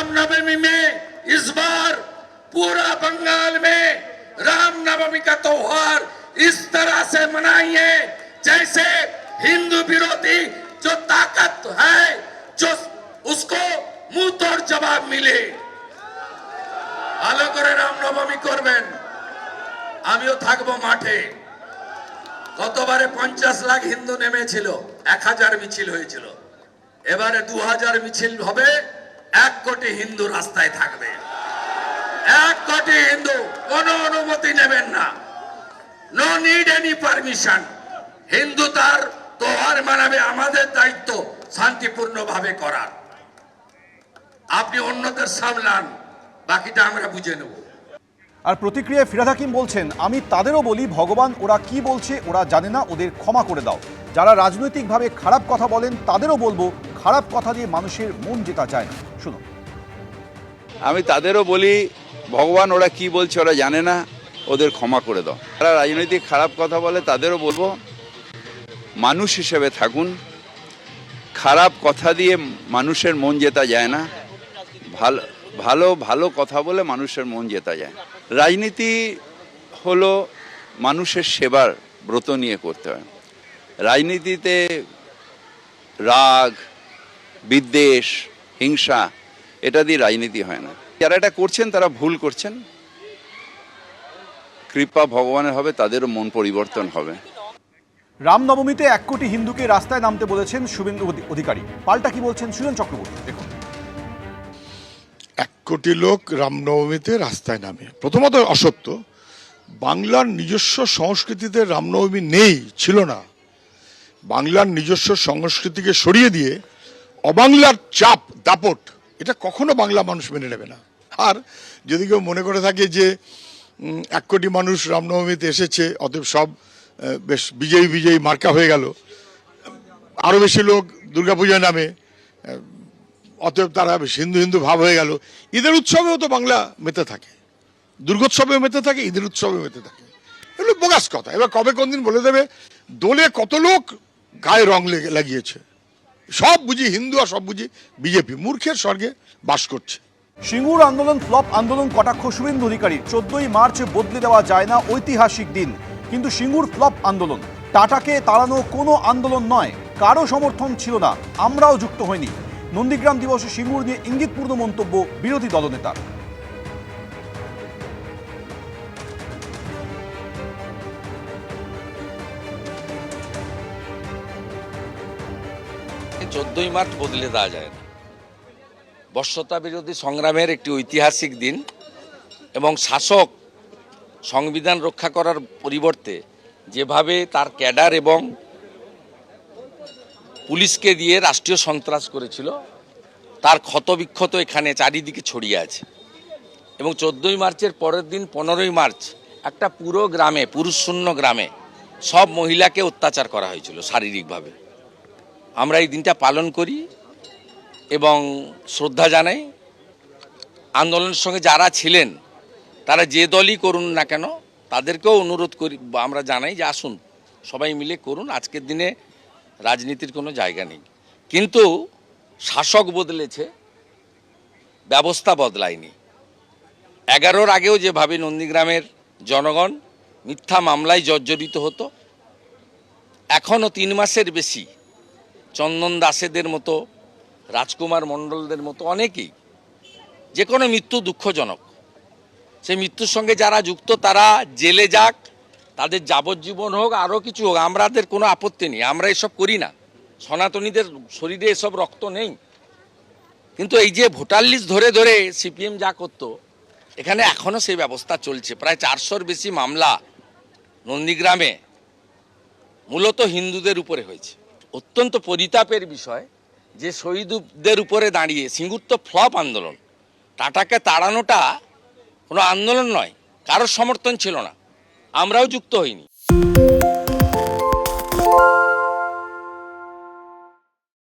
रामनवमी में इस बार पूरा बंगाल में रामनवमी का त्योहार इस तरह से मनाइए जैसे हिंदू विरोधी जो ताकत है जो उसको मुंह तोड़ जवाब मिले। ভালো করে রামনবমী করবেন। আমিও থাকবো মাঠে। গতবারে 50 লাখ হিন্দু নেমেছিল, 1000 মিছিল হয়েছিল। এবারে 2000 মিছিল হবে, 1 কোটি হিন্দু রাস্তায় থাকবে। 1 কোটি হিন্দু, কোনো অনুমতি নেবেন না। No need any permission. হিন্দু তার त्योहार মানাবে, আমাদের দায়িত্ব শান্তিপূর্ণভাবে করার। আপনি অন্যদের সামলান, বাকিটা আমরা বুঝে নেব। আর প্রতিক্রিয়ায় ফিরহাদ হাকিম বলছেন, আমি তাদেরও বলি ভগবান ওরা কি বলছে ওরা জানে না, ওদের ক্ষমা করে দাও। যারা রাজনৈতিকভাবে খারাপ কথা বলেন তাদেরও বলবো খারাপ কথা দিয়ে মানুষের মন জেতা যায় না। শুনুন। আমি তাদেরও বলি ভগবান ওরা কি বলছে ওরা জানে না, ওদের ক্ষমা করে দাও। যারা রাজনৈতিক খারাপ কথা বলে তাদেরও বলবো মানুষ হিসেবে থাকুন, খারাপ কথা দিয়ে মানুষের মন জেতা যায় না, ভালো ভালো ভালো কথা বলে মানুষের মন জেতা যায়। রাজনীতি হলো মানুষের সেবার ব্রত নিয়ে করতে হয়। রাজনীতিতে রাগ, বিদ্বেষ, হিংসা এটা দিয়ে রাজনীতি হয় না। যারা এটা করছেন তারা ভুল করছেন, কৃপা ভগবানের হবে, তাদেরও মন পরিবর্তন হবে। রামনবমীতে 1 কোটি হিন্দুকে রাস্তায় নামতে বলেছেন শুভেন্দু অধিকারী। পাল্টা কি বলছেন সুজন চক্রবর্তী, দেখুন। 1 কোটি লোক রামনবমীতে রাস্তায় নামে, প্রথমত অসত্য। বাংলার নিজস্ব সংস্কৃতিতে রামনবমী নেই, ছিল না। বাংলার নিজস্ব সংস্কৃতিকে সরিয়ে দিয়ে অবাংলার চাপ দাপট এটা কখনো বাংলা মানুষ মেনে নেবে না। আর যদি কেউ মনে করে থাকে যে 1 কোটি মানুষ রামনবমীতে এসেছে অতএব সব বেশ বিজয়ী বিজয়ী মার্কা হয়ে গেল, আরও বেশি লোক দুর্গাপূজায় নামে অতএব তারা হিন্দু হিন্দু ভাব হয়ে গেল। ঈদের উৎসবেও তো বাংলা মেতে থাকে, দুর্গোৎসবেও মেতে থাকে, ঈদের উৎসবেও মেতে থাকে। এগুলো বোগাস কথা। এবার কবে কোন দিন বলে দেবে দোলে কত লোক গায়ে রং লাগিয়েছে, সব বুঝি হিন্দু আর সব বুঝি বিজেপি, মূর্খের স্বর্গে বাস করছে। সিঙ্গুর আন্দোলন ফ্লপ আন্দোলন কটাক্ষ শুভেন্দু অধিকারী। 14ই মার্চ বদলে দেওয়া যায় না ঐতিহাসিক দিন, কিন্তু সিঙ্গুর ফ্লপ আন্দোলন টাটাকে তাড়ানো কোনো আন্দোলন নয়, কারো সমর্থন ছিল না, আমরাও যুক্ত হইনি। নন্দীগ্রাম দিবসে সিঙ্গুর নিয়ে ইঙ্গিতপূর্ণ মন্তব্য বিরোধী দলনেতার। 14ই মার্চ বদলে দেওয়া যায় না। বর্ষতা বিরোধী সংগ্রামের একটি ঐতিহাসিক দিন এবং শাসক সংবিধান রক্ষা করার পরিবর্তে যেভাবে তার ক্যাডার এবং পুলিশকে দিয়ে রাষ্ট্রীয় সন্ত্রাস করেছিল তার ক্ষতবিক্ষত এখানে চারিদিকে ছড়িয়ে আছে। এবং 14ই মার্চের পরের দিন 15ই মার্চ একটা পুরো গ্রামে, পুরুষশূন্য গ্রামে সব মহিলাকে অত্যাচার করা হয়েছিল শারীরিকভাবে। আমরা এই দিনটা পালন করি এবং শ্রদ্ধা জানাই। আন্দোলনের সঙ্গে যারা ছিলেন তারা যে দলই করুন না কেন তাদেরকেও অনুরোধ করি, আমরা জানাই যে আসুন সবাই মিলে করুন। আজকের দিনে রাজনীতির কোনো জায়গা নেই, কিন্তু শাসক বদলেছে, ব্যবস্থা বদলায়নি। 11-র আগেও যেভাবে নন্দীগ্রামের জনগণ মিথ্যা মামলায় জর্জরিত হতো, এখনও 3 মাসের বেশি চন্দন দাসেদের মতো, রাজকুমার মণ্ডলদের মতো অনেকেই, যে কোনো মৃত্যু দুঃখজনক, সেই মৃত্যুর সঙ্গে যারা যুক্ত তারা জেলে যাক, তাদের যাবজ্জীবন হোক, আরও কিছু হোক, আমাদের কোনো আপত্তি নেই, আমরা এসব করি না। সনাতনীদের শরীরে এসব রক্ত নেই। কিন্তু এই যে ভোটার লিস্ট ধরে ধরে সিপিএম যা করতো, এখানে এখনও সেই ব্যবস্থা চলছে। প্রায় 400-র বেশি মামলা নন্দীগ্রামে মূলত হিন্দুদের উপরে হয়েছে। অত্যন্ত পরিতাপের বিষয় যে শহীদদের উপরে দাঁড়িয়ে সিঙ্গুর তো ফ্লপ আন্দোলন, টাটাকে তাড়ানোটা কোনো আন্দোলন নয়, কারোর সমর্থন ছিল না, আমরাও যুক্ত হইনি।